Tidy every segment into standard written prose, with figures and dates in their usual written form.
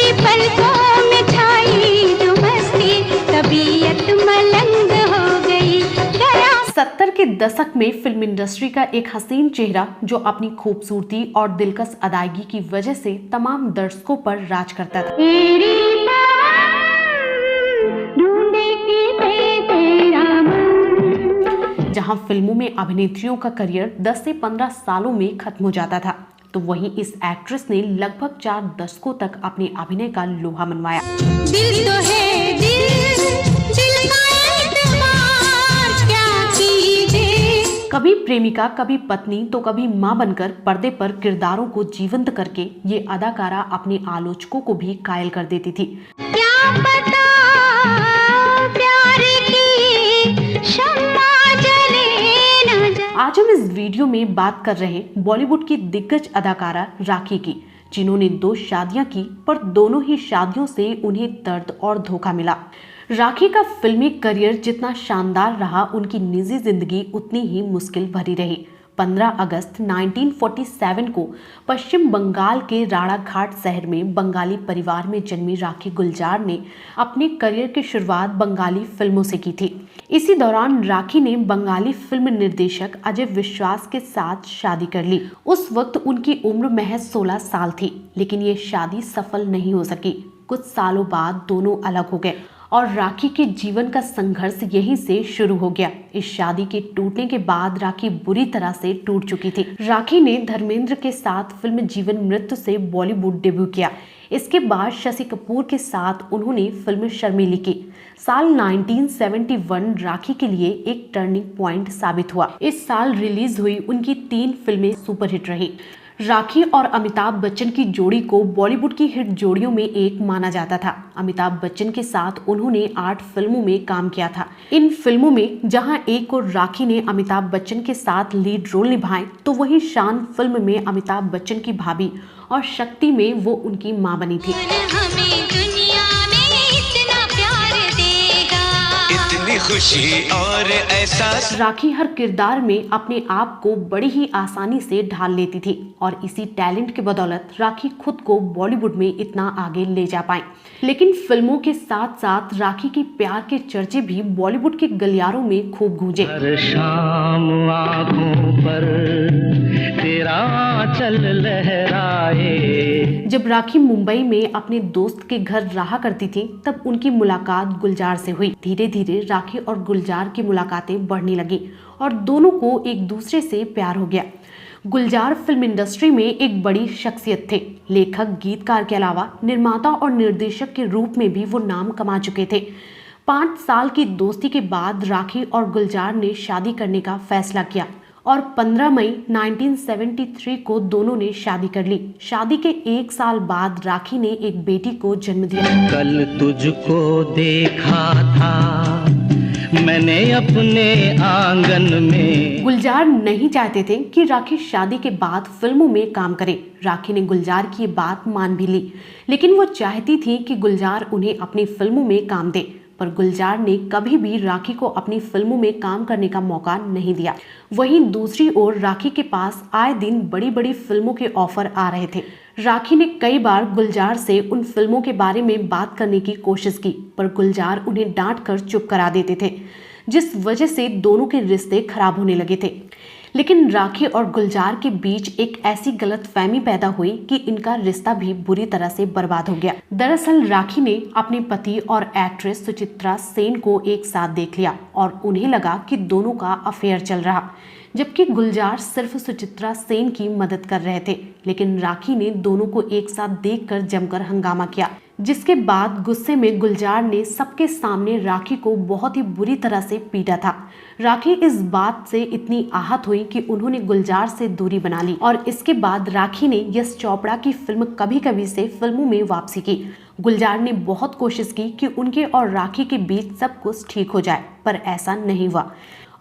मेरी पलकों में छाई जो मस्ती, तबीयत मलंग हो गई। 70 के दशक में फिल्म इंडस्ट्री का एक हसीन चेहरा जो अपनी खूबसूरती और दिलकश अदायगी की वजह से तमाम दर्शकों पर राज करता था। जहां फिल्मों में अभिनेत्रियों का करियर 10 से 15 सालों में खत्म हो जाता था, तो वहीं इस एक्ट्रेस ने लगभग 4 दशकों तक अपने अभिनय का लोहा मनवाया। दिल तो है दिल का एतबार क्या कीजिए। कभी प्रेमिका, कभी पत्नी, तो कभी मां बनकर पर्दे पर किरदारों को जीवंत करके ये अदाकारा अपने आलोचकों को भी कायल कर देती थी। क्या पता प्यार की शम्मा जले न जले। आज हम इस वीडियो में बात कर रहे हैं बॉलीवुड की दिग्गज अदाकारा राखी की, जिन्होंने 2 शादियां की, पर दोनों ही शादियों से उन्हें दर्द और धोखा मिला। राखी का फिल्मी करियर जितना शानदार रहा, उनकी निजी जिंदगी उतनी ही मुश्किल भरी रही। 15 अगस्त 1947 को पश्चिम बंगाल के राणाघाट शहर में बंगाली परिवार में जन्मी राखी गुलजार ने अपने करियर की शुरुआत बंगाली फिल्मों से की थी। इसी दौरान राखी ने बंगाली फिल्म निर्देशक अजय विश्वास के साथ शादी कर ली। उस वक्त उनकी उम्र महज 16 साल थी, लेकिन ये शादी सफल नहीं हो सकी। कुछ सालों बाद दोनों अलग हो गए और राखी के जीवन का संघर्ष यहीं से शुरू हो गया। इस शादी के टूटने के बाद राखी बुरी तरह से टूट चुकी थी। राखी ने धर्मेंद्र के साथ फिल्म जीवन मृत्यु से बॉलीवुड डेब्यू किया। इसके बाद शशि कपूर के साथ उन्होंने फिल्म शर्मिली की। साल 1971 राखी के लिए एक टर्निंग पॉइंट साबित हुआ। इस साल रिलीज हुई उनकी 3 फिल्में सुपरहिट रही। राखी और अमिताभ बच्चन की जोड़ी को बॉलीवुड की हिट जोड़ियों में एक माना जाता था। अमिताभ बच्चन के साथ उन्होंने 8 फिल्मों में काम किया था। इन फिल्मों में जहां एक और राखी ने अमिताभ बच्चन के साथ लीड रोल निभाए, तो वहीं शान फिल्म में अमिताभ बच्चन की भाभी और शक्ति में वो उनकी मां बनी थी। खुशी और एहसास। राखी हर किरदार में अपने आप को बड़ी ही आसानी से ढाल लेती थी और इसी टैलेंट के बदौलत राखी खुद को बॉलीवुड में इतना आगे ले जा पाई। लेकिन फिल्मों के साथ साथ राखी की प्यार के चर्चे भी बॉलीवुड के गलियारों में खूब गूंजे। हर शाम आँखों पर तेरा चल लहराए। जब राखी मुंबई में अपने दोस्त के घर रहा करती थी, तब उनकी मुलाकात गुलजार से हुई। धीरे धीरे राखी और गुलजार की मुलाकातें बढ़ने लगी और दोनों को एक दूसरे से प्यार हो गया। गुलजार फिल्म इंडस्ट्री में एक बड़ी शख्सियत थे। लेखक, गीतकार के अलावा निर्माता और निर्देशक के रूप में भी वो नाम कमा चुके थे। 5 साल की दोस्ती के बाद राखी और गुलजार ने शादी करने का फैसला किया और 15 मई 1973 को दोनों ने शादी कर ली। शादी के 1 साल बाद राखी ने एक बेटी को जन्म दिया। कल तुझको देखा था मैंने अपने आंगन में। गुलजार नहीं चाहते थे कि राखी शादी के बाद फिल्मों में काम करे। राखी ने गुलजार की बात मान भी ली, लेकिन वो चाहती थी कि गुलजार उन्हें अपनी फिल्मों में काम दे। पर गुलजार ने कभी भी राखी को अपनी फिल्मों में काम करने का मौका नहीं दिया। वहीं दूसरी ओर राखी के पास आए दिन बड़ी बड़ी फिल्मों के ऑफर आ रहे थे। राखी ने कई बार गुलजार से उन फिल्मों के बारे में बात करने की कोशिश की, पर गुलजार उन्हें डांट कर चुप करा देते थे, जिस वजह से दोनों के रिश्ते खराब होने लगे थे। लेकिन राखी और गुलजार के बीच एक ऐसी गलतफहमी पैदा हुई कि इनका रिश्ता भी बुरी तरह से बर्बाद हो गया। दरअसल राखी ने अपने पति और एक्ट्रेस सुचित्रा सेन को एक साथ देख लिया और उन्हें लगा कि दोनों का अफेयर चल रहा, जबकि गुलजार सिर्फ सुचित्रा सेन की मदद कर रहे थे। लेकिन राखी ने दोनों को एक साथ देखकर जमकर हंगामा किया, जिसके बाद गुस्से में गुलजार ने सबके सामने राखी को बहुत ही बुरी तरह से पीटा था। राखी इस बात से इतनी आहत हुई कि उन्होंने गुलजार से दूरी बना ली और इसके बाद राखी ने यश चोपड़ा की फिल्म कभी कभी से फिल्मों में वापसी की। गुलजार ने बहुत कोशिश की कि उनके और राखी के बीच सब कुछ ठीक हो जाए, पर ऐसा नहीं हुआ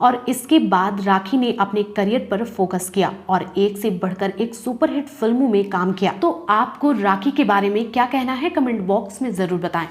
और इसके बाद राखी ने अपने करियर पर फोकस किया और एक से बढ़कर एक सुपरहिट फिल्मों में काम किया। तो आपको राखी के बारे में क्या कहना है, कमेंट बॉक्स में जरूर बताएं।